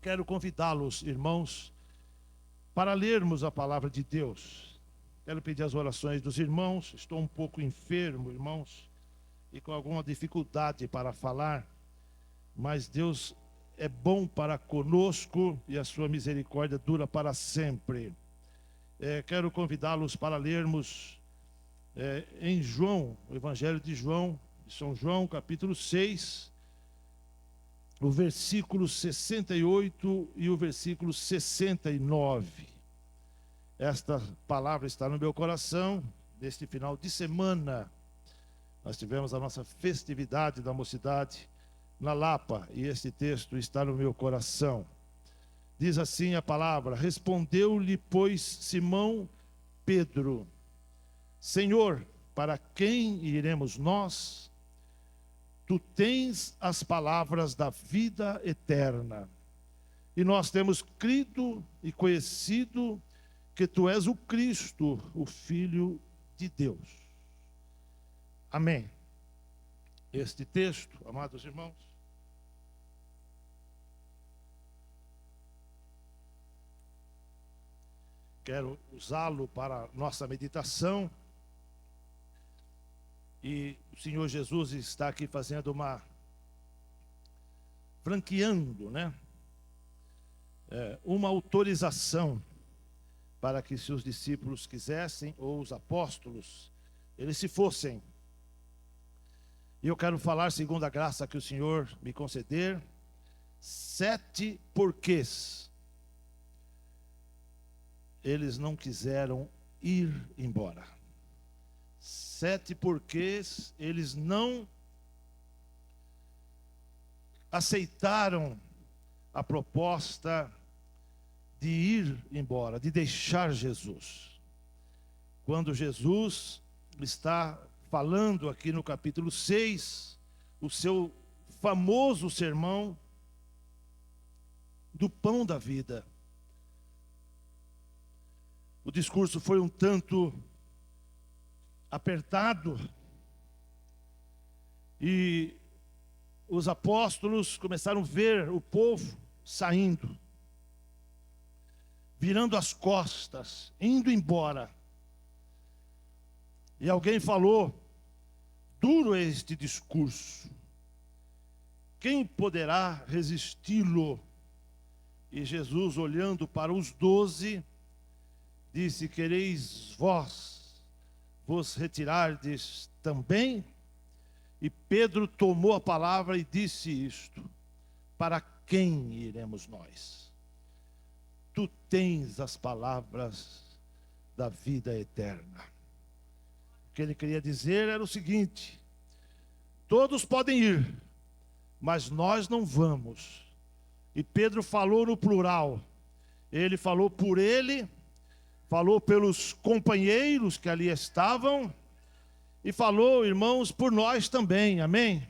Quero convidá-los, irmãos, para lermos a palavra de Deus. Quero pedir as orações dos irmãos. Estou um pouco enfermo, irmãos, e com alguma dificuldade para falar, mas Deus é bom para conosco e a sua misericórdia dura para sempre. Quero convidá-los para lermos em João, o Evangelho de João, de São João, capítulo 6, o versículo 68 e o versículo 69. Esta palavra está no meu coração. Neste final de semana, nós tivemos a nossa festividade da mocidade na Lapa, e este texto está no meu coração. Diz assim a palavra: respondeu-lhe, pois, Simão Pedro: Senhor, para quem iremos nós? Tu tens as palavras da vida eterna, e nós temos crido e conhecido que tu és o Cristo, o Filho de Deus. Amém. Este texto, amados irmãos, quero usá-lo para nossa meditação. E o Senhor Jesus está aqui fazendo franqueando, uma autorização para que, se os discípulos quisessem, ou os apóstolos, eles se fossem. E eu quero falar, segundo a graça que o Senhor me conceder, 7 porquês eles não quiseram ir embora. 7 porquês eles não aceitaram a proposta de ir embora, de deixar Jesus. Quando Jesus está falando aqui no capítulo 6, o seu famoso sermão do pão da vida. O discurso foi um tanto apertado, e os apóstolos começaram a ver o povo saindo, virando as costas, indo embora. E alguém falou: duro é este discurso, quem poderá resisti-lo? E Jesus, olhando para os 12, disse: quereis vos retirardes também? E Pedro tomou a palavra e disse isto: para quem iremos nós? Tu tens as palavras da vida eterna. O que ele queria dizer era o seguinte: todos podem ir, mas nós não vamos. E Pedro falou no plural. Ele falou por ele, falou pelos companheiros que ali estavam, e falou, irmãos, por nós também, amém?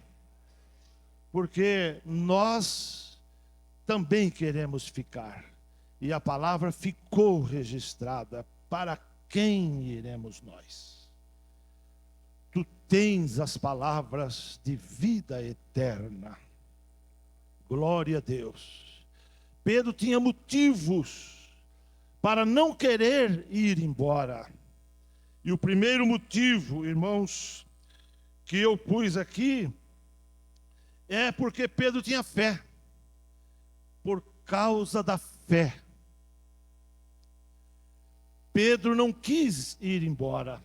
Porque nós também queremos ficar. E a palavra ficou registrada: para quem iremos nós? Tu tens as palavras de vida eterna. Glória a Deus. Pedro tinha motivos para não querer ir embora. E o primeiro motivo, irmãos, que eu pus aqui, é porque Pedro tinha fé. Por causa da fé, Pedro não quis ir embora.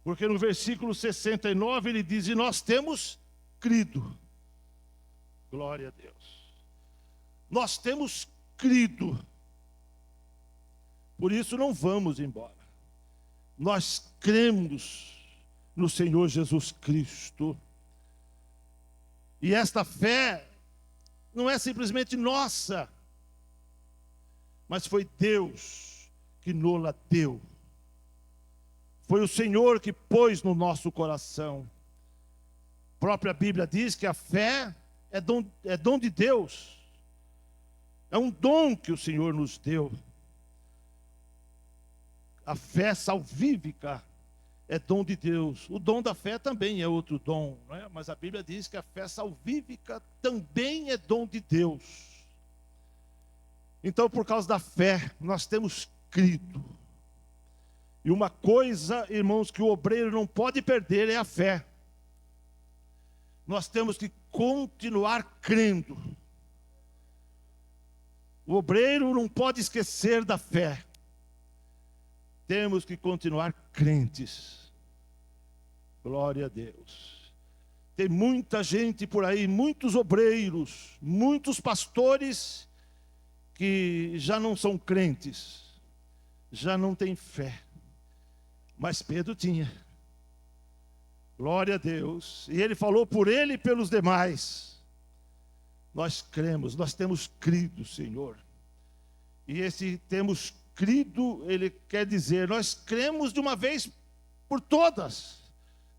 Porque no versículo 69 ele diz: e nós temos crido. Glória a Deus. Nós temos crido. Por isso não vamos embora. Nós cremos no Senhor Jesus Cristo. E esta fé não é simplesmente nossa, mas foi Deus que nos-la deu. Foi o Senhor que pôs no nosso coração. A própria Bíblia diz que a fé é dom de Deus. É um dom que o Senhor nos deu. A fé salvífica é dom de Deus. O dom da fé também é outro dom, não é? Mas a Bíblia diz que a fé salvífica também é dom de Deus. Então, por causa da fé, nós temos crido. E uma coisa, irmãos, que o obreiro não pode perder é a fé. Nós temos que continuar crendo. O obreiro não pode esquecer da fé. Temos que continuar crentes. Glória a Deus. Tem muita gente por aí, muitos obreiros, muitos pastores que já não são crentes, já não têm fé. Mas Pedro tinha. Glória a Deus. E ele falou por ele e pelos demais. Nós cremos, nós temos crido, Senhor. E esse temos crido, ele quer dizer, nós cremos de uma vez por todas,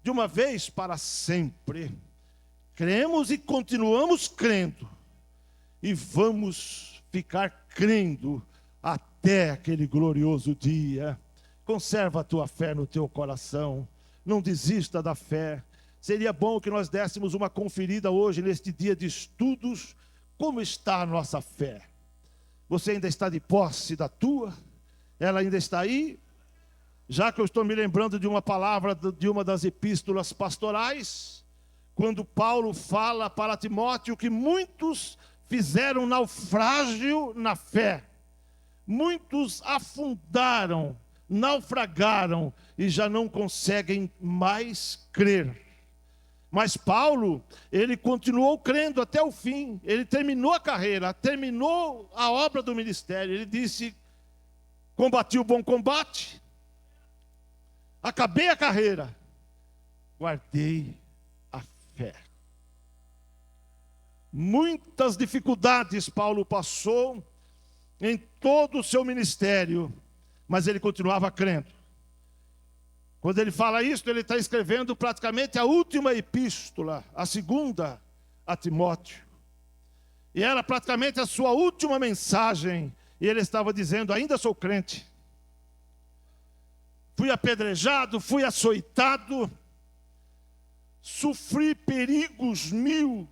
de uma vez para sempre. Cremos e continuamos crendo. E vamos ficar crendo até aquele glorioso dia. Conserva a tua fé no teu coração. Não desista da fé. Seria bom que nós dessemos uma conferida hoje, neste dia de estudos, como está a nossa fé. Você ainda está de posse da tua? Ela ainda está aí? Já que eu estou me lembrando de uma palavra de uma das epístolas pastorais, quando Paulo fala para Timóteo que muitos fizeram naufrágio na fé. Muitos afundaram, naufragaram e já não conseguem mais crer. Mas Paulo, ele continuou crendo até o fim. Ele terminou a carreira, terminou a obra do ministério. Ele disse: combati o bom combate, acabei a carreira, guardei a fé. Muitas dificuldades Paulo passou em todo o seu ministério, mas ele continuava crendo. Quando ele fala isso, ele está escrevendo praticamente a última epístola, a segunda a Timóteo. E era praticamente a sua última mensagem. E ele estava dizendo: ainda sou crente. Fui apedrejado, fui açoitado, sofri perigos mil,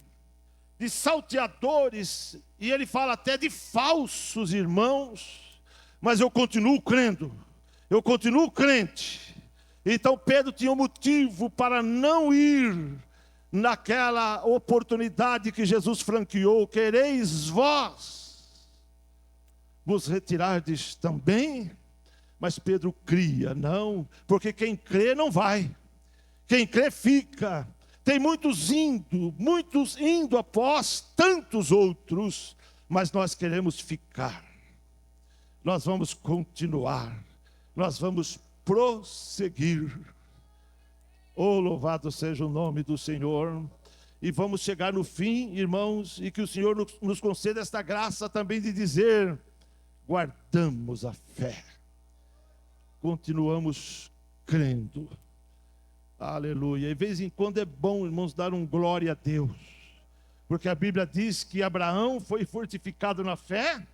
de salteadores, e ele fala até de falsos irmãos, mas eu continuo crendo, eu continuo crente. Então Pedro tinha um motivo para não ir naquela oportunidade que Jesus franqueou: quereis vós vos retirardes também? Mas Pedro cria, não, porque quem crê não vai, quem crê fica. Tem muitos indo após tantos outros, mas nós queremos ficar, nós vamos continuar, nós vamos prosseguir. Oh, louvado seja o nome do Senhor. E vamos chegar no fim, irmãos, e que o Senhor nos conceda esta graça também de dizer: guardamos a fé, continuamos crendo. Aleluia. E de vez em quando é bom, irmãos, dar um glória a Deus, porque a Bíblia diz que Abraão foi fortificado na fé,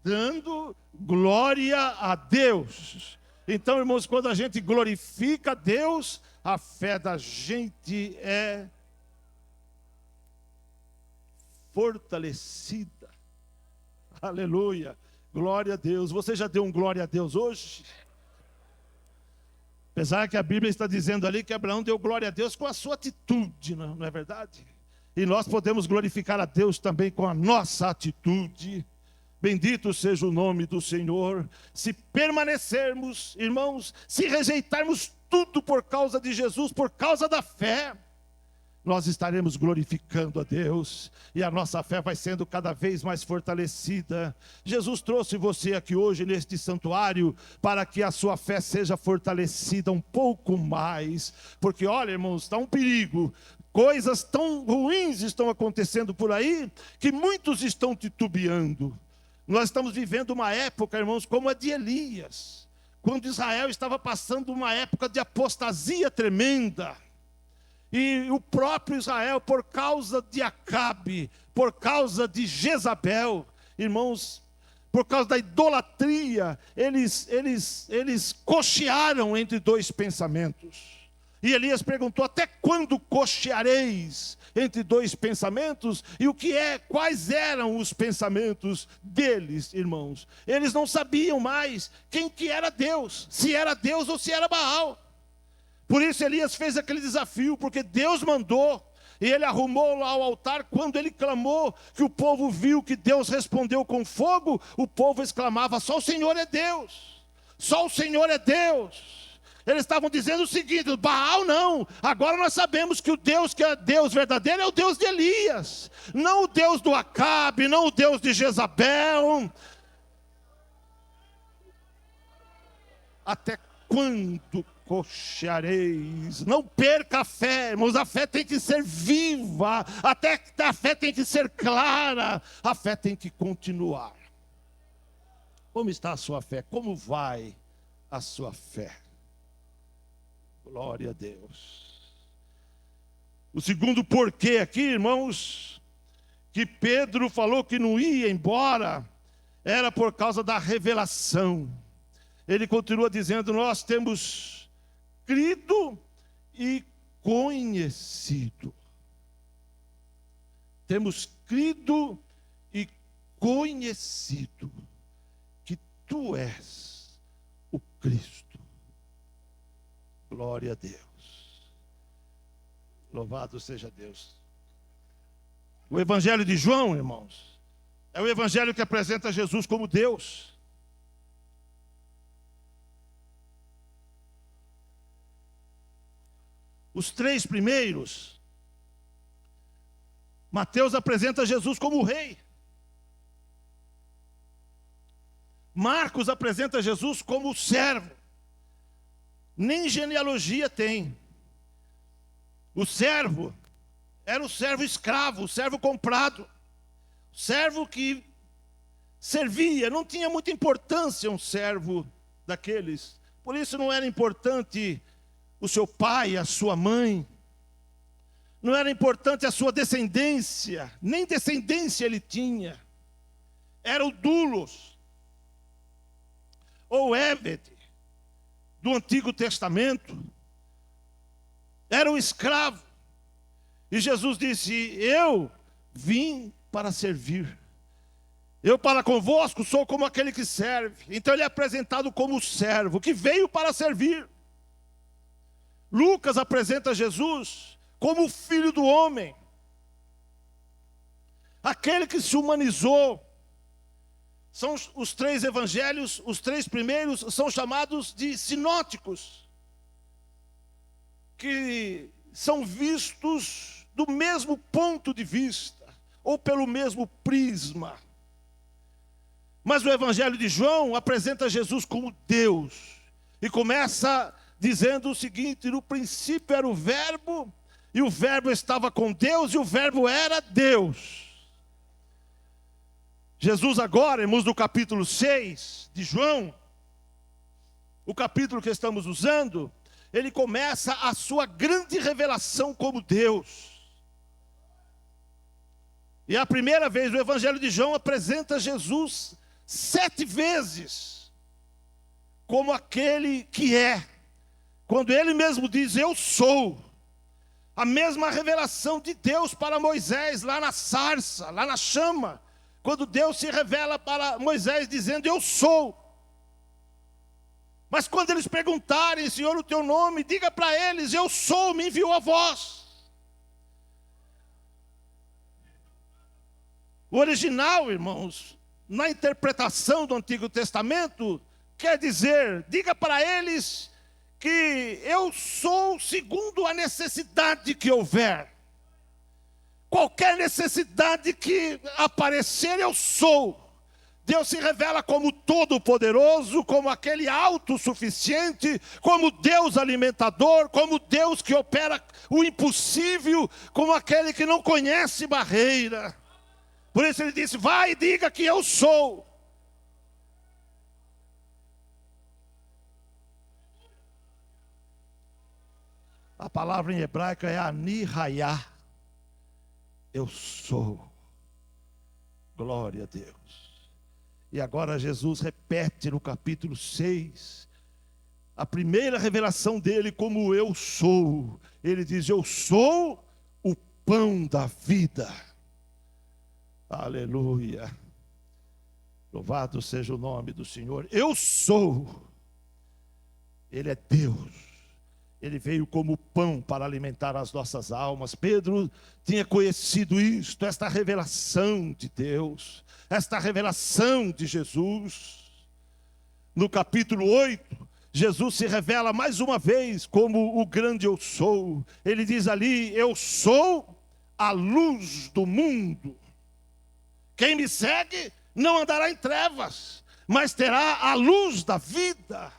dando glória a Deus. Então, irmãos, quando a gente glorifica a Deus, a fé da gente é fortalecida. Aleluia. Glória a Deus. Você já deu um glória a Deus hoje? Apesar que a Bíblia está dizendo ali que Abraão deu glória a Deus com a sua atitude, não é verdade? E nós podemos glorificar a Deus também com a nossa atitude. Bendito seja o nome do Senhor. Se permanecermos, irmãos, se rejeitarmos tudo por causa de Jesus, por causa da fé, nós estaremos glorificando a Deus, e a nossa fé vai sendo cada vez mais fortalecida. Jesus trouxe você aqui hoje neste santuário para que a sua fé seja fortalecida um pouco mais, porque olha, irmãos, está um perigo. Coisas tão ruins estão acontecendo por aí, que muitos estão titubeando. Nós estamos vivendo uma época, irmãos, como a de Elias, quando Israel estava passando uma época de apostasia tremenda. E o próprio Israel, por causa de Acabe, por causa de Jezabel, irmãos, por causa da idolatria, eles cochearam entre dois pensamentos. E Elias perguntou: até quando cocheareis entre dois pensamentos. E quais eram os pensamentos deles, irmãos? Eles não sabiam mais quem que era Deus, se era Deus ou se era Baal. Por isso Elias fez aquele desafio, porque Deus mandou. E ele arrumou lá o altar. Quando ele clamou, que o povo viu que Deus respondeu com fogo, o povo exclamava: só o Senhor é Deus, só o Senhor é Deus. Eles estavam dizendo o seguinte: Baal não, agora nós sabemos que o Deus que é Deus verdadeiro é o Deus de Elias, não o Deus do Acabe, não o Deus de Jezabel. Até quando cocheareis? Não perca a fé, irmãos, a fé tem que ser viva, a fé tem que ser clara, a fé tem que continuar. Como está a sua fé? Como vai a sua fé? Glória a Deus. O segundo porquê aqui, irmãos, que Pedro falou que não ia embora, era por causa da revelação. Ele continua dizendo: nós temos crido e conhecido. Temos crido e conhecido que tu és o Cristo. Glória a Deus. Louvado seja Deus. O Evangelho de João, irmãos, é o Evangelho que apresenta Jesus como Deus. Os três primeiros, Mateus apresenta Jesus como rei. Marcos apresenta Jesus como servo. Nem genealogia tem. O servo era o servo escravo, o servo comprado, o servo que servia. Não tinha muita importância um servo daqueles. Por isso não era importante o seu pai, a sua mãe. Não era importante a sua descendência, nem descendência ele tinha. Era o doulos, ou éved, do Antigo Testamento. Era um escravo. E Jesus disse: eu vim para servir. Eu para convosco sou como aquele que serve. Então ele é apresentado como servo, que veio para servir. Lucas apresenta Jesus como o Filho do Homem, aquele que se humanizou. São os três evangelhos, os três primeiros são chamados de sinóticos, que são vistos do mesmo ponto de vista, ou pelo mesmo prisma. Mas o Evangelho de João apresenta Jesus como Deus, e começa dizendo o seguinte: no princípio era o verbo, e o verbo estava com Deus, e o verbo era Deus. Jesus agora, irmãos, no capítulo 6 de João, o capítulo que estamos usando, ele começa a sua grande revelação como Deus. E a primeira vez o Evangelho de João apresenta Jesus 7 vezes como aquele que é. Quando ele mesmo diz: eu sou. A mesma revelação de Deus para Moisés, lá na sarça, lá na chama. Quando Deus se revela para Moisés dizendo: eu sou. Mas quando eles perguntarem: Senhor, o teu nome, diga para eles: eu sou, me enviou a voz. O original, irmãos, na interpretação do Antigo Testamento, quer dizer: diga para eles que eu sou segundo a necessidade que houver. Qualquer necessidade que aparecer, eu sou. Deus se revela como todo-poderoso, como aquele autossuficiente, como Deus alimentador, como Deus que opera o impossível, como aquele que não conhece barreira. Por isso ele disse: vai e diga que eu sou. A palavra em hebraico é Ani Hayah. Eu sou. Glória a Deus. E agora Jesus repete no capítulo 6, a primeira revelação dele como eu sou. Ele diz: eu sou o pão da vida. Aleluia. Louvado seja o nome do Senhor. Eu sou. Ele é Deus. Ele veio como pão para alimentar as nossas almas. Pedro tinha conhecido isto, esta revelação de Deus, esta revelação de Jesus. No capítulo 8, Jesus se revela mais uma vez como o grande eu sou. Ele diz ali: eu sou a luz do mundo. Quem me segue não andará em trevas, mas terá a luz da vida.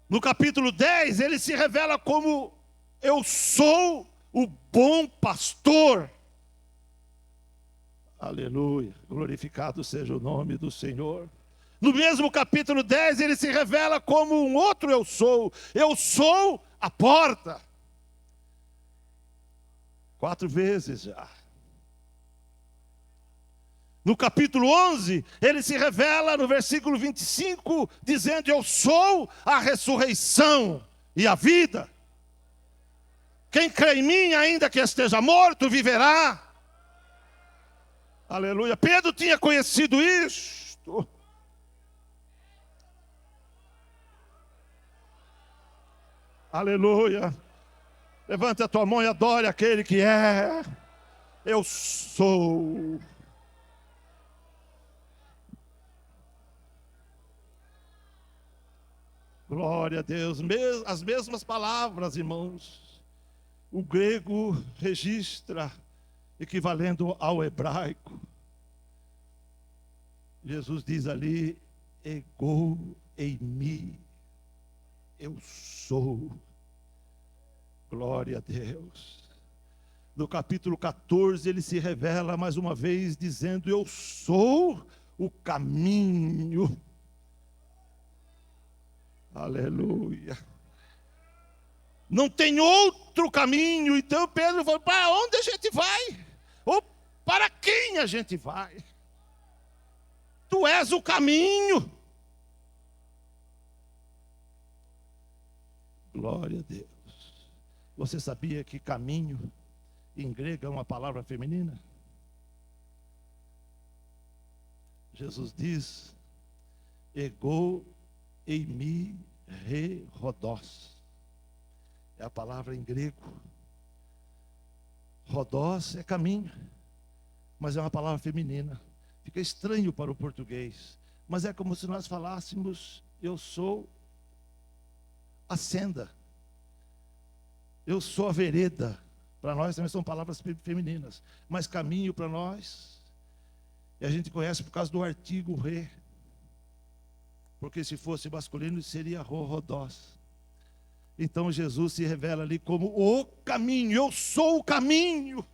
No capítulo 10, ele se revela como eu sou o bom pastor. Aleluia, glorificado seja o nome do Senhor. No mesmo capítulo 10, ele se revela como um outro eu sou a porta. 4 vezes já. No capítulo 11, ele se revela no versículo 25, dizendo: eu sou a ressurreição e a vida. Quem crê em mim, ainda que esteja morto, viverá. Aleluia. Pedro tinha conhecido isto. Aleluia. Levante a tua mão e adore aquele que é. Eu sou. Glória a Deus. As mesmas palavras, irmãos. O grego registra equivalendo ao hebraico. Jesus diz ali: ego eimi. Eu sou. Glória a Deus. No capítulo 14, ele se revela mais uma vez dizendo: eu sou o caminho. Aleluia. Não tem outro caminho. Então Pedro falou: para onde a gente vai? Ou para quem a gente vai? Tu és o caminho. Glória a Deus. Você sabia que caminho em grego é uma palavra feminina? Jesus diz: ego eimi re rodós. É a palavra em grego. Rodós é caminho, mas é uma palavra feminina. Fica estranho para o português, mas é como se nós falássemos: eu sou a senda, eu sou a vereda. Para nós também são palavras femininas, mas caminho para nós, e a gente conhece por causa do artigo re, porque se fosse masculino seria rodós. Então Jesus se revela ali como o caminho. Eu sou o caminho,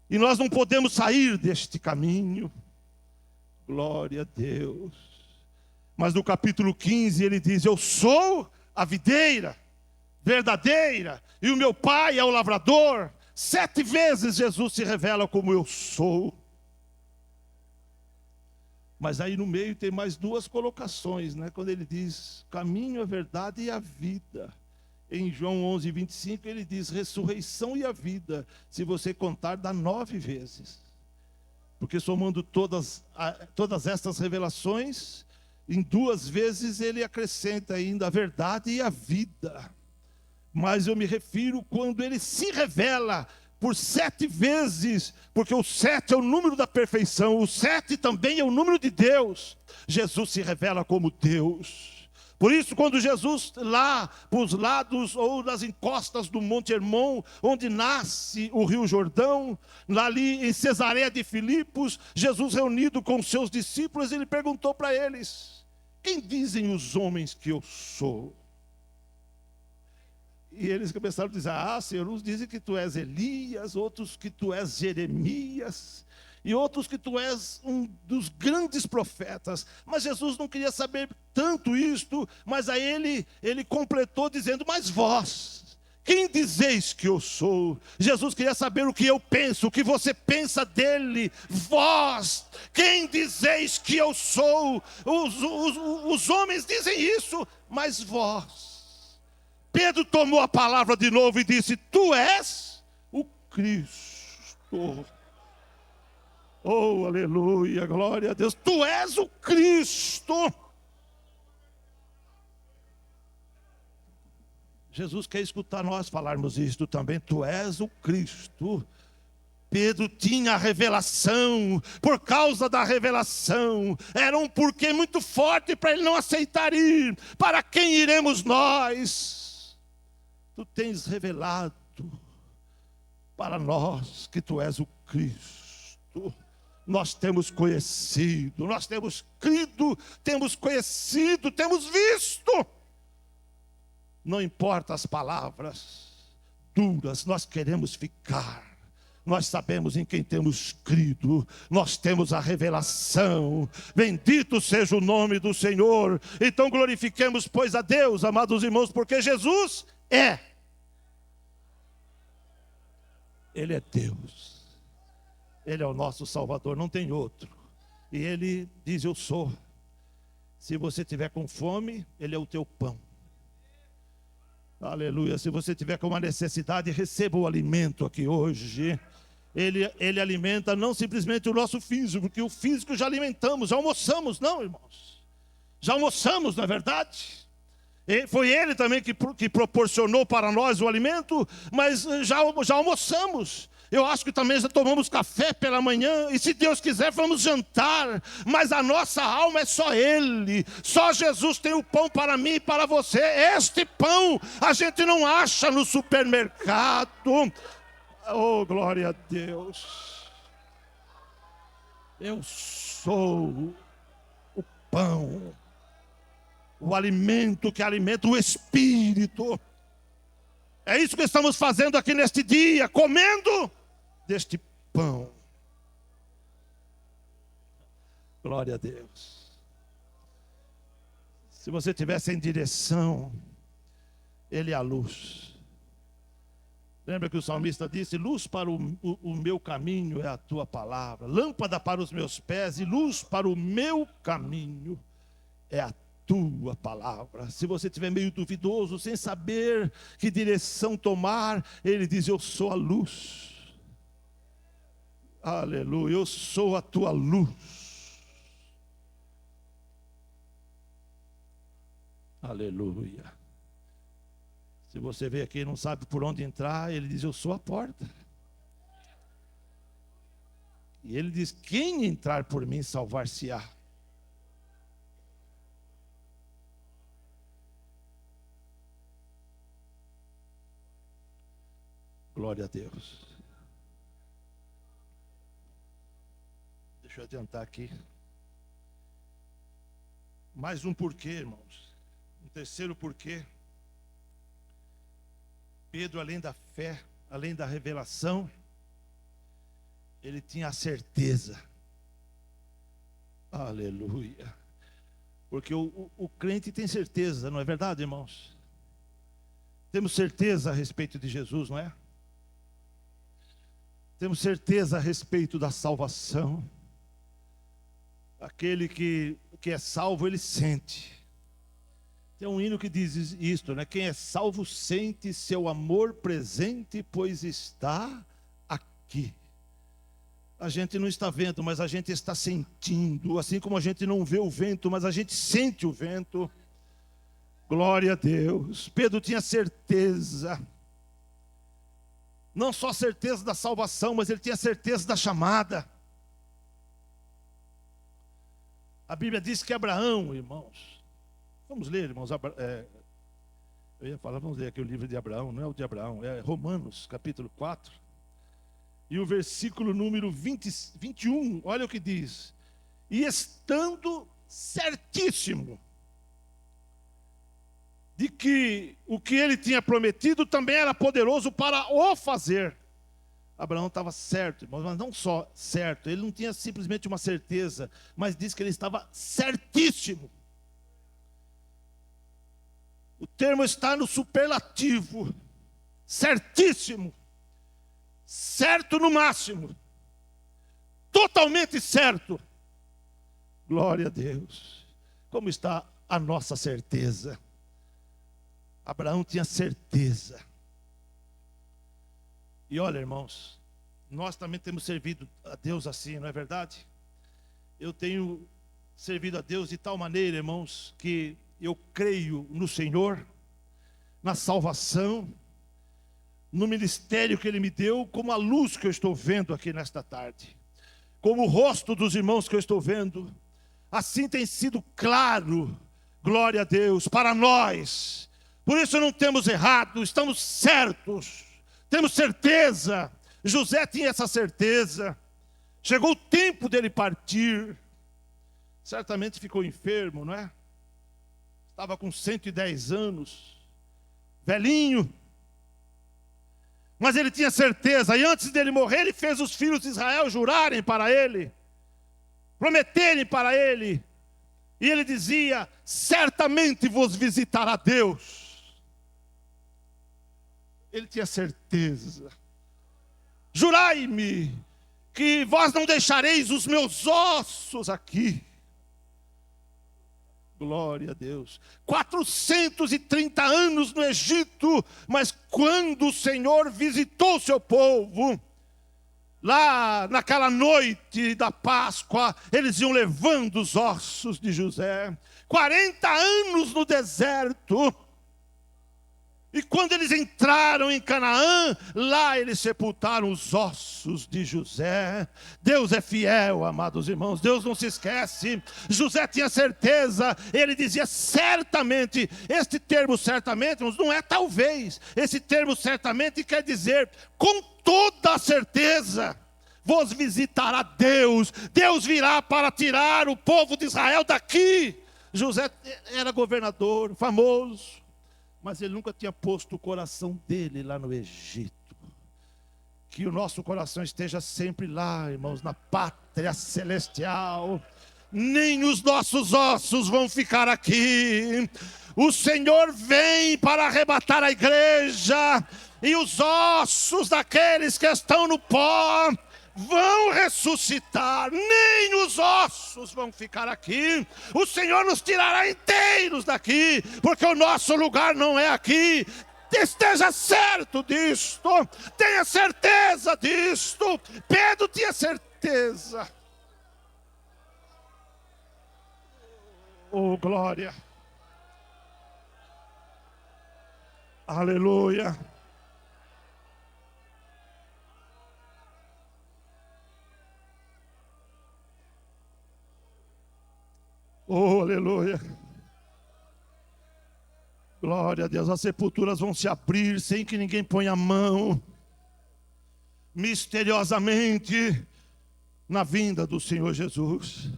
e nós não podemos sair deste caminho. Glória a Deus. Mas no capítulo 15 ele diz: eu sou a videira verdadeira, e o meu pai é o lavrador. 7 vezes Jesus se revela como eu sou. Mas aí no meio tem mais 2 colocações, né? Quando ele diz caminho, a verdade e a vida. Em João 11:25 ele diz ressurreição e a vida. Se você contar, dá 9 vezes. Porque somando todas estas revelações, em 2 vezes ele acrescenta ainda a verdade e a vida. Mas eu me refiro quando ele se revela por 7 vezes, porque o 7 é o número da perfeição, o 7 também é o número de Deus. Jesus se revela como Deus. Por isso, quando Jesus, lá para os lados ou nas encostas do Monte Hermon, onde nasce o Rio Jordão, lá ali em Cesareia de Filipos, Jesus reunido com os seus discípulos, ele perguntou para eles: quem dizem os homens que eu sou? E eles começaram a dizer: Senhor, uns dizem que tu és Elias, outros que tu és Jeremias, e outros que tu és um dos grandes profetas. Mas Jesus não queria saber tanto isto, mas aí ele completou dizendo: mas vós, quem dizeis que eu sou? Jesus queria saber o que eu penso, o que você pensa dele. Vós, quem dizeis que eu sou? Os homens dizem isso, mas vós, Pedro tomou a palavra de novo e disse: tu és o Cristo. Oh, aleluia, glória a Deus. Tu és o Cristo. Jesus quer escutar nós falarmos isto também. Tu és o Cristo. Pedro tinha a revelação. Por causa da revelação, era um porquê muito forte para ele não aceitar ir. Para quem iremos nós? Tu tens revelado para nós que tu és o Cristo. Nós temos conhecido, nós temos crido, temos conhecido, temos visto. Não importa as palavras duras, nós queremos ficar. Nós sabemos em quem temos crido, nós temos a revelação. Bendito seja o nome do Senhor. Então glorifiquemos, pois, a Deus, amados irmãos, porque Jesus é. Ele é Deus. Ele é o nosso Salvador, não tem outro. E Ele diz: eu sou. Se você tiver com fome, Ele é o teu pão. Aleluia. Se você tiver com uma necessidade, receba o alimento aqui hoje. Ele alimenta não simplesmente o nosso físico, porque o físico já alimentamos, já almoçamos, não, irmãos? Já almoçamos, não é verdade? Foi Ele também que proporcionou para nós o alimento, mas já almoçamos. Eu acho que também já tomamos café pela manhã, e se Deus quiser vamos jantar, mas a nossa alma é só Ele. Só Jesus tem o pão para mim e para você. Este pão a gente não acha no supermercado. Oh, glória a Deus. Eu sou o pão, o alimento que alimenta o Espírito. É isso que estamos fazendo aqui neste dia, comendo deste pão. Glória a Deus. Se você estiver sem direção, Ele é a luz. Lembra que o salmista disse: luz para o meu caminho é a tua palavra, lâmpada para os meus pés e luz para o meu caminho é a tua palavra. Se você estiver meio duvidoso, sem saber que direção tomar, Ele diz: eu sou a luz. Aleluia, eu sou a tua luz. Aleluia. Se você veio aqui e não sabe por onde entrar, Ele diz: eu sou a porta. E Ele diz: quem entrar por mim salvar-se-á. Glória a Deus. Deixa eu adiantar aqui. Mais um porquê, irmãos. Um terceiro porquê. Pedro, além da fé, além da revelação, ele tinha a certeza. Aleluia. Porque o crente tem certeza, não é verdade, irmãos? Temos certeza a respeito de Jesus, não é? Temos certeza a respeito da salvação. Aquele que é salvo, ele sente. Tem um hino que diz isto, né? Quem é salvo sente seu amor presente, pois está aqui. A gente não está vendo, mas a gente está sentindo. Assim como a gente não vê o vento, mas a gente sente o vento. Glória a Deus. Pedro tinha certeza. Não só certeza da salvação, mas ele tinha certeza da chamada. A Bíblia diz que Abraão, irmãos, vamos ler, irmãos, eu ia falar, vamos ler aqui o livro de Abraão, não é o de Abraão, é Romanos, capítulo 4, e o versículo número 21, olha o que diz: e estando certíssimo de que o que ele tinha prometido também era poderoso para o fazer. Abraão estava certo, irmãos, mas não só certo, ele não tinha simplesmente uma certeza, mas diz que ele estava certíssimo. O termo está no superlativo, certíssimo, certo no máximo, totalmente certo. Glória a Deus. Como está a nossa certeza? Abraão tinha certeza. E olha, irmãos, nós também temos servido a Deus assim, não é verdade? Eu tenho servido a Deus de tal maneira, irmãos, que eu creio no Senhor, na salvação, no ministério que Ele me deu, como a luz que eu estou vendo aqui nesta tarde, como o rosto dos irmãos que eu estou vendo. Assim tem sido claro, glória a Deus, para nós. Por isso não temos errado, estamos certos, temos certeza. José tinha essa certeza. Chegou o tempo dele partir. Certamente ficou enfermo, não é? Estava com 110 anos, velhinho. Mas ele tinha certeza, e antes dele morrer, ele fez os filhos de Israel jurarem para ele, prometerem para ele. E ele dizia: certamente vos visitará Deus. Ele tinha certeza. Jurai-me que vós não deixareis os meus ossos aqui. Glória a Deus. 430 anos no Egito, mas quando o Senhor visitou o seu povo, lá naquela noite da Páscoa, eles iam levando os ossos de José. 40 anos no deserto. E quando eles entraram em Canaã, lá eles sepultaram os ossos de José. Deus é fiel, amados irmãos, Deus não se esquece. José tinha certeza, ele dizia certamente. Este termo certamente não é talvez. Esse termo certamente quer dizer com toda a certeza. Vos visitará Deus. Deus virá para tirar o povo de Israel daqui. José era governador, famoso. Mas ele nunca tinha posto o coração dele lá no Egito. Que o nosso coração esteja sempre lá, irmãos, na pátria celestial. Nem os nossos ossos vão ficar aqui. O Senhor vem para arrebatar a igreja. E os ossos daqueles que estão no pó vão ressuscitar, nem os ossos vão ficar aqui. O Senhor nos tirará inteiros daqui, porque o nosso lugar não é aqui. Esteja certo disto, tenha certeza disto. Pedro tinha certeza. Oh, glória. Aleluia. Oh, aleluia. Glória a Deus. As sepulturas vão se abrir sem que ninguém ponha a mão. Misteriosamente, na vinda do Senhor Jesus.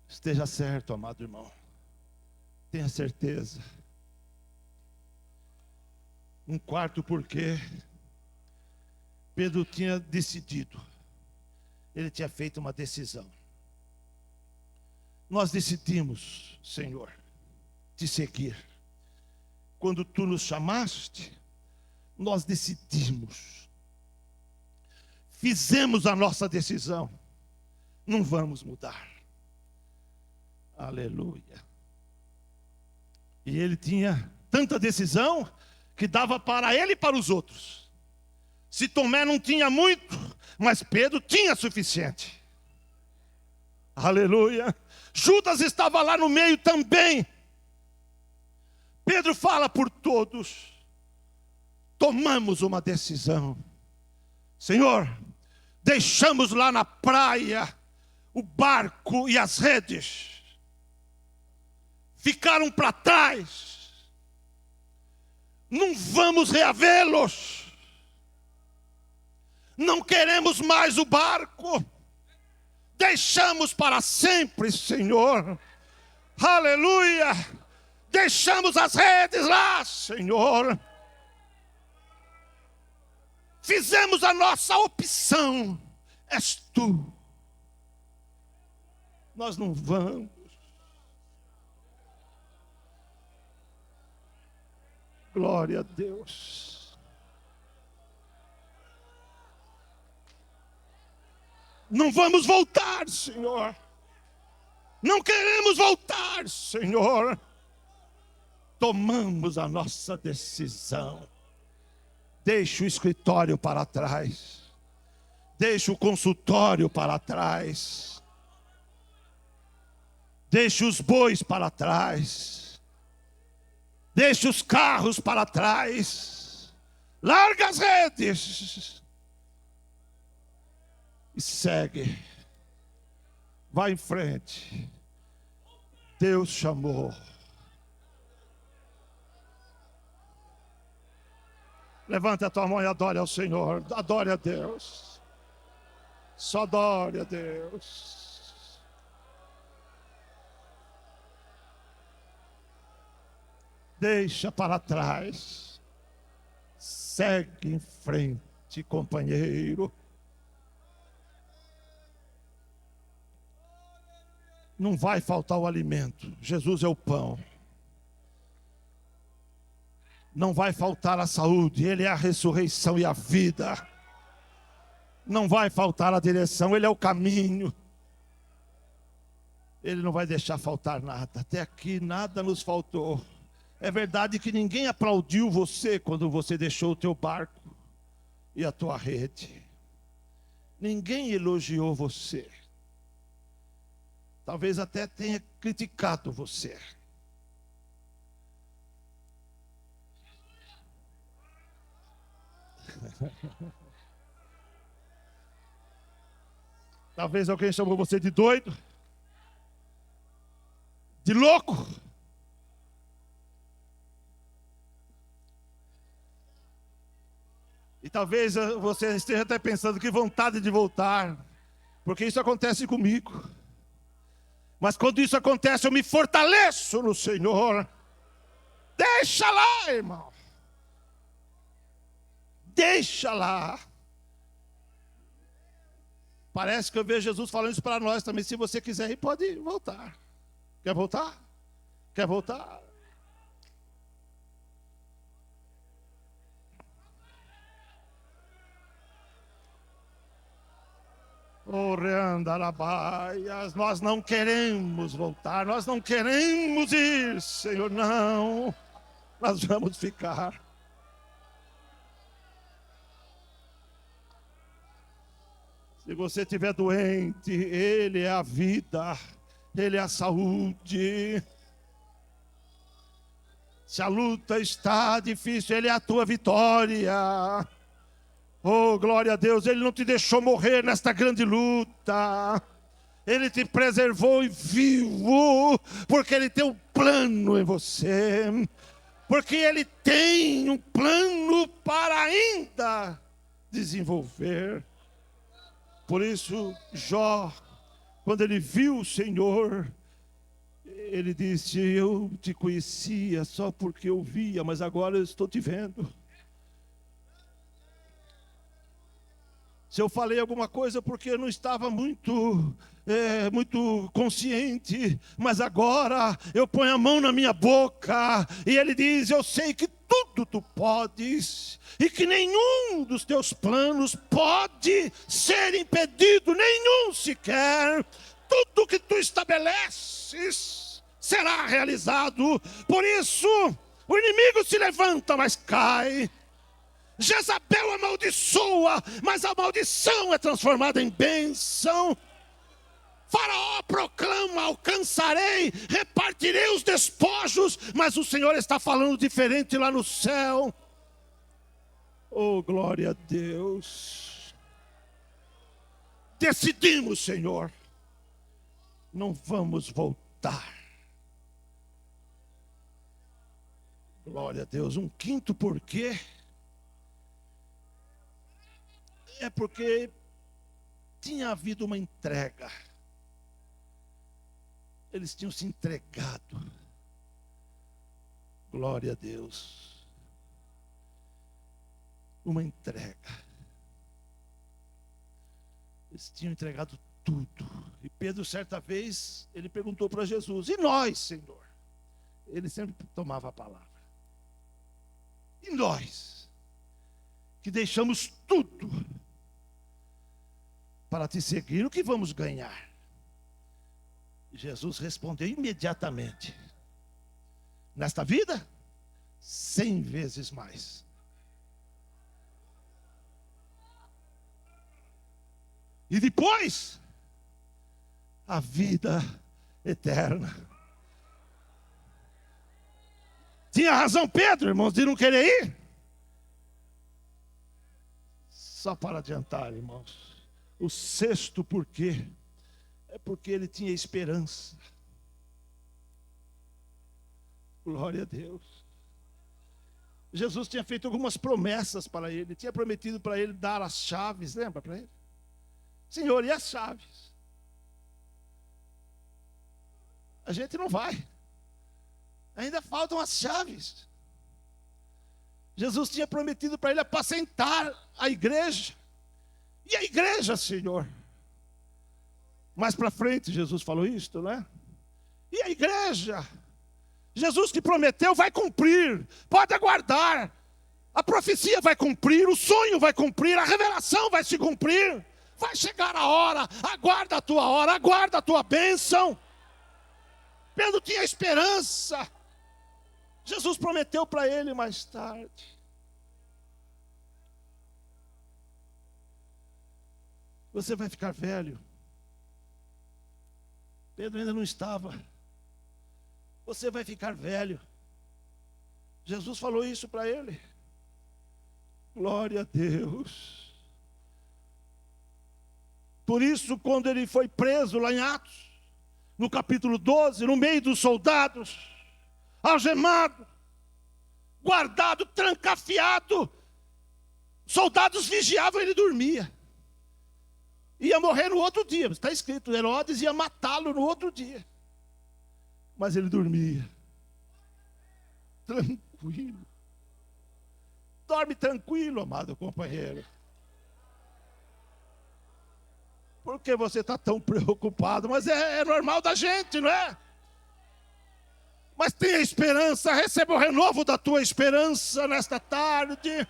Esteja certo, amado irmão. Tenha certeza. Um quarto porquê. Pedro tinha decidido. Ele tinha feito uma decisão. Nós decidimos, Senhor, te seguir. Quando tu nos chamaste, nós decidimos. Fizemos a nossa decisão. Não vamos mudar. Aleluia. E ele tinha tanta decisão que dava para ele e para os outros. Se Tomé não tinha muito, mas Pedro tinha suficiente. Aleluia. Judas estava lá no meio também. Pedro fala por todos. Tomamos uma decisão. Senhor, deixamos lá na praia o barco e as redes. Ficaram para trás. Não vamos reavê-los. Não queremos mais o barco. Deixamos para sempre, Senhor. Aleluia. Deixamos as redes lá, Senhor. Fizemos a nossa opção. És tu. Nós não vamos. Glória a Deus. Não vamos voltar, Senhor. Não queremos voltar, Senhor. Tomamos a nossa decisão. Deixa o escritório para trás. Deixa o consultório para trás. Deixa os bois para trás. Deixa os carros para trás. Larga as redes. E segue. Vai em frente. Deus chamou. Levanta a tua mão e adore ao Senhor. Adore a Deus. Só adore a Deus. Deixa para trás. Segue em frente, companheiro. Não vai faltar o alimento. Jesus é o pão. Não vai faltar a saúde. Ele é a ressurreição e a vida. Não vai faltar a direção. Ele é o caminho. Ele não vai deixar faltar nada. Até aqui nada nos faltou. É verdade que ninguém aplaudiu você quando você deixou o teu barco e a tua rede. Ninguém elogiou você. Talvez até tenha criticado você. Talvez alguém chamou você de doido, de louco. E talvez você esteja até pensando que vontade de voltar, porque isso acontece comigo. Mas quando isso acontece, eu me fortaleço no Senhor. Deixa lá, irmão. Deixa lá. Parece que eu vejo Jesus falando isso para nós também. Se você quiser ir, pode voltar. Quer voltar? Quer voltar? Nós não queremos voltar, nós não queremos ir, Senhor, não. Nós vamos ficar. Se você estiver doente, Ele é a vida, Ele é a saúde. Se a luta está difícil, Ele é a tua vitória. Oh, glória a Deus, Ele não te deixou morrer nesta grande luta. Ele te preservou e vivo, porque Ele tem um plano em você. Porque Ele tem um plano para ainda desenvolver. Por isso, Jó, quando ele viu o Senhor, ele disse: eu te conhecia só porque eu via, mas agora eu estou te vendo. Se eu falei alguma coisa porque eu não estava muito consciente, mas agora eu ponho a mão na minha boca e Ele diz: eu sei que tudo tu podes e que nenhum dos teus planos pode ser impedido, nenhum sequer. Tudo que tu estabeleces será realizado. Por isso o inimigo se levanta, mas cai. Jezabel amaldiçoa, mas a maldição é transformada em bênção. Faraó proclama: alcançarei, repartirei os despojos, mas o Senhor está falando diferente lá no céu. Oh, glória a Deus. Decidimos, Senhor, não vamos voltar. Glória a Deus. Um quinto porquê é porque tinha havido uma entrega. Eles tinham se entregado. Glória a Deus. Uma entrega. Eles tinham entregado tudo. E Pedro, certa vez, ele perguntou para Jesus: e nós, Senhor? Ele sempre tomava a palavra. E nós, que deixamos tudo para te seguir, o que vamos ganhar? Jesus respondeu imediatamente: nesta vida, 100 vezes mais. E depois, a vida eterna. Tinha razão Pedro, irmãos, de não querer ir? Só para adiantar, irmãos, o sexto porquê é porque ele tinha esperança. Glória a Deus. Jesus tinha feito algumas promessas para ele, tinha prometido para ele dar as chaves, lembra para ele? Senhor, e as chaves? A gente não vai. Ainda faltam as chaves. Jesus tinha prometido para ele apacentar a igreja. E a igreja, Senhor? Mais para frente Jesus falou isto, né? E a igreja? Jesus que prometeu vai cumprir. Pode aguardar. A profecia vai cumprir, o sonho vai cumprir, a revelação vai se cumprir. Vai chegar a hora, aguarda a tua hora, aguarda a tua bênção. Pedro tinha esperança. Jesus prometeu para ele mais tarde: você vai ficar velho. Pedro ainda não estava. Você vai ficar velho. Jesus falou isso para ele. Glória a Deus. Por isso, quando ele foi preso lá em Atos, no capítulo 12, no meio dos soldados, algemado, guardado, trancafiado, soldados vigiavam, ele dormia. Ia morrer no outro dia, está escrito, Herodes ia matá-lo no outro dia. Mas ele dormia. Tranquilo. Dorme tranquilo, amado companheiro. Por que você está tão preocupado? Mas é normal da gente, não é? Mas tenha esperança, receba o renovo da tua esperança nesta tarde.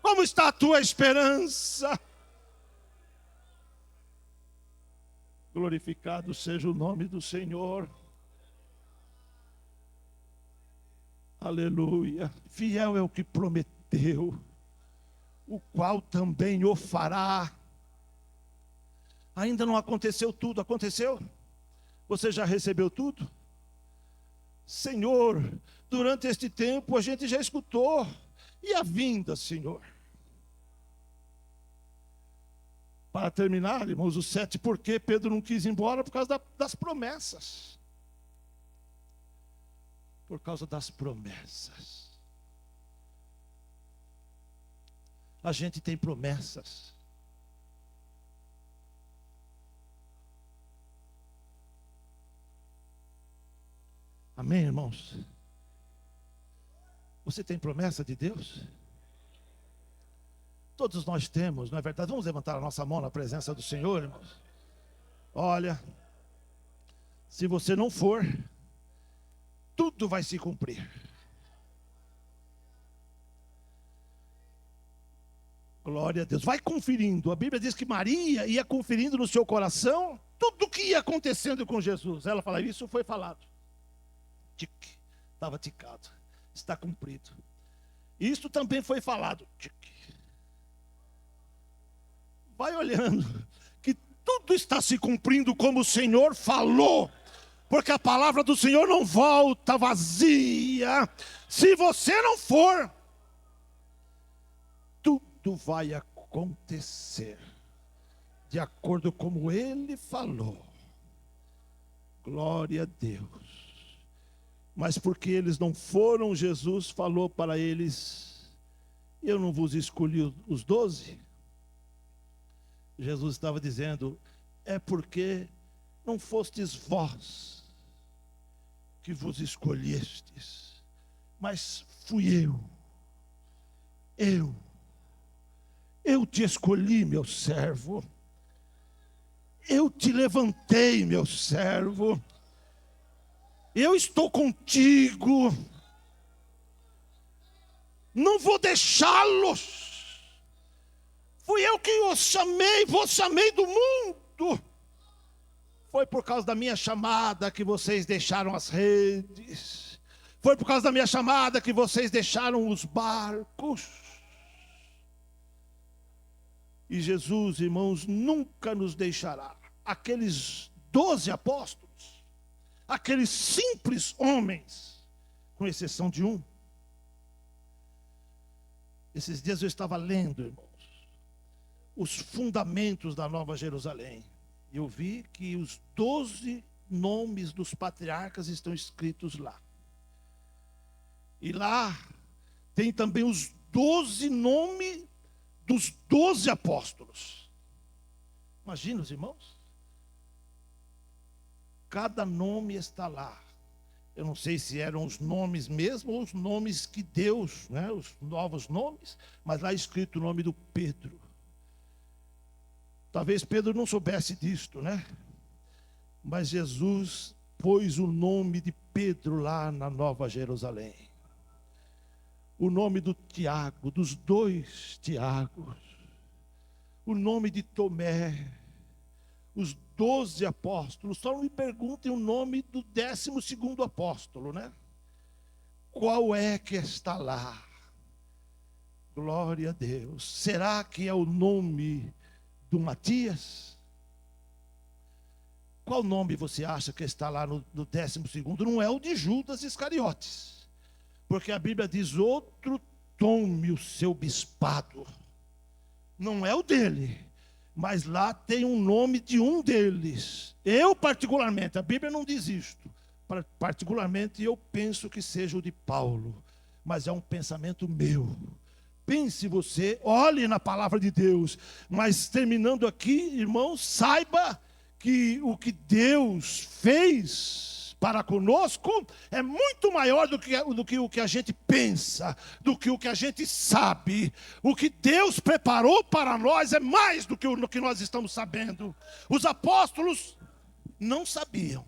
Como está a tua esperança? Glorificado seja o nome do Senhor. Aleluia. Fiel é o que prometeu, o qual também o fará. Ainda não aconteceu tudo, aconteceu? Você já recebeu tudo? Senhor, durante este tempo a gente já escutou. E a vinda, Senhor? Para terminar, irmãos, o 7, por que Pedro não quis ir embora? Por causa das promessas. Por causa das promessas. A gente tem promessas. Amém, irmãos? Você tem promessa de Deus? Todos nós temos, não é verdade? Vamos levantar a nossa mão na presença do Senhor, irmãos. Olha, se você não for, tudo vai se cumprir. Glória a Deus. Vai conferindo. A Bíblia diz que Maria ia conferindo no seu coração tudo o que ia acontecendo com Jesus. Ela fala, isso foi falado. Tique, estava ticado. Está cumprido. Isso também foi falado. Tique. Vai olhando que tudo está se cumprindo como o Senhor falou. Porque a palavra do Senhor não volta vazia. Se você não for, tudo vai acontecer de acordo como Ele falou. Glória a Deus. Mas porque eles não foram, Jesus falou para eles, eu não vos escolhi os 12. Jesus estava dizendo, é porque não fostes vós que vos escolhestes, mas fui eu. Eu te escolhi, meu servo. Eu te levantei, meu servo. Eu estou contigo. Não vou deixá-los. Fui eu que os chamei, vos chamei do mundo. Foi por causa da minha chamada que vocês deixaram as redes. Foi por causa da minha chamada que vocês deixaram os barcos. E Jesus, irmãos, nunca nos deixará. Aqueles 12 apóstolos, aqueles simples homens, com exceção de um. Esses dias eu estava lendo, irmãos, os fundamentos da Nova Jerusalém. E eu vi que os 12 nomes dos patriarcas estão escritos lá. E lá tem também os 12 nomes dos 12 apóstolos. Imagina os irmãos. Cada nome está lá. Eu não sei se eram os nomes mesmo ou os nomes que Deus, né, os novos nomes, mas lá é escrito o nome do Pedro. Talvez Pedro não soubesse disto, né? Mas Jesus pôs o nome de Pedro lá na Nova Jerusalém. O nome do Tiago, dos 2 Tiagos. O nome de Tomé. Os 12 apóstolos. Só não me perguntem o nome do 12º apóstolo, né? Qual é que está lá? Glória a Deus. Será que é o nome do Matias? Qual nome você acha que está lá no 12º? Não é o de Judas Iscariotes, porque a Bíblia diz: outro tome o seu bispado. Não é o dele, mas lá tem um nome de um deles. Eu particularmente, a Bíblia não diz isto, particularmente eu penso que seja o de Paulo, mas é um pensamento meu. Pense você, olhe na palavra de Deus. Mas terminando aqui, irmãos, saiba que o que Deus fez para conosco é muito maior do que o que a gente pensa, do que o que a gente sabe. O que Deus preparou para nós é mais do que o que nós estamos sabendo. Os apóstolos não sabiam,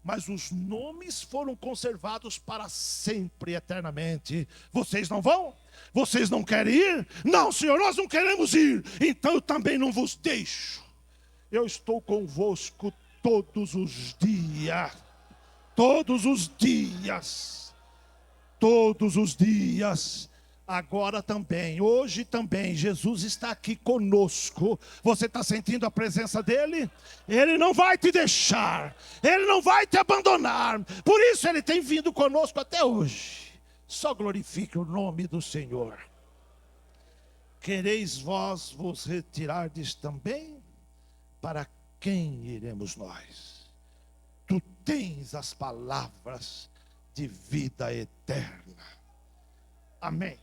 mas os nomes foram conservados para sempre, eternamente. Vocês não vão? Vocês não querem ir? Não, Senhor, nós não queremos ir. Então eu também não vos deixo. Eu estou convosco todos os dias. Todos os dias. Todos os dias. Agora também, hoje também, Jesus está aqui conosco. Você está sentindo a presença dele? Ele não vai te deixar. Ele não vai te abandonar. Por isso ele tem vindo conosco até hoje. Só glorifique o nome do Senhor. Quereis vós vos retirardes também? Para quem iremos nós? Tu tens as palavras de vida eterna. Amém.